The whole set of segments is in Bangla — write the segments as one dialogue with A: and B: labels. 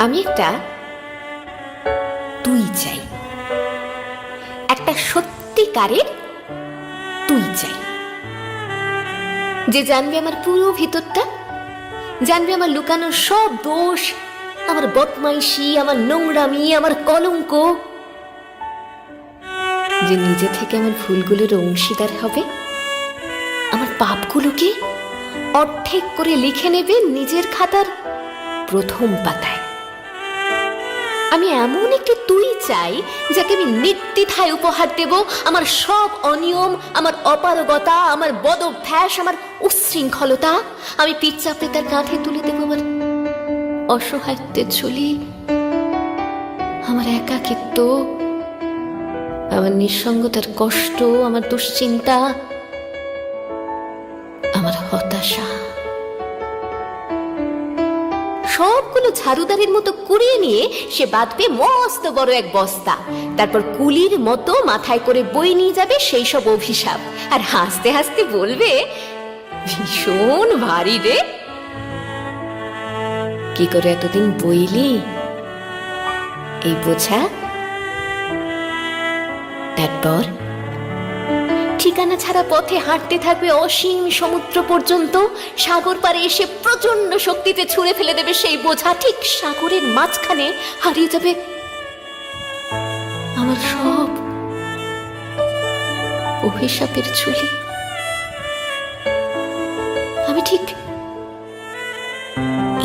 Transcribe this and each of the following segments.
A: আমি একটা তুই চাই, একটা সত্যিকারের তুই চাই, যে জানবে আমার পুরো ভিতরটা, জানবে আমার লুকানো সব দোষ, আমার বদমাইশি, আমার নোংরামি, আমার কলঙ্ক, যে নিজে থেকে আমার ভুলগুলোর অংশীদার হবে, আমার পাপগুলোকে অর্ধেক করে লিখে নেবে নিজের খাতার প্রথম পাতায়। আমি এমন একটি তুই চাই যাকে আমি নির্দ্বিধায় উপহার দেব আমার সব অনিয়ম, আমার অপারগতা, আমার বদভ্যাস, আমার উচ্ছৃঙ্খলতা। আমি পিঠ চাপড়ে তার কাঁধে তুলে দেব আমার অসহায়ত্বের ঝুলি, আমার একাকিত্ব, আমার নিঃসঙ্গতার কষ্ট, আমার দুশ্চিন্তা, আমার হতাশা, সবগুলো ঝাড়ুদারের মতো কুড়িয়ে নিয়ে সে বাঁধবে মস্ত বড় এক বস্তা। তারপর কুলির মতো মাথায় করে বই নিয়ে যাবে সেই সব অভিশাপ, আর হাসতে হাসতে বলবে, ভীষণ ভারী রে, কি করে এতদিন বইলি এই বোঝা। তারপর ঠিকানা ছাড়া পথে হাঁটতে থাকবে অসীম সমুদ্র পর্যন্ত। সাগর পাড়ে এসে প্রচন্ড শক্তিতে ছুঁড়ে ফেলে দেবে সেই বোঝা। ঠিক সাগরের মাঝখানে হারিয়ে যাবে আমার সব অভিশাপের ঝুলি। আমি ঠিক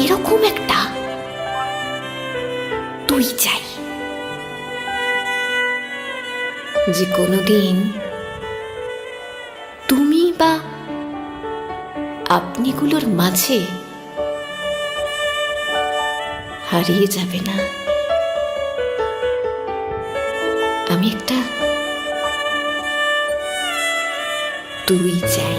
A: এরকম একটা তুই চাই, যে কোনোদিন তুমি বা আপনিগুলোর মাঝে হারিয়ে যাবে না। আমি একটা তুই চাই।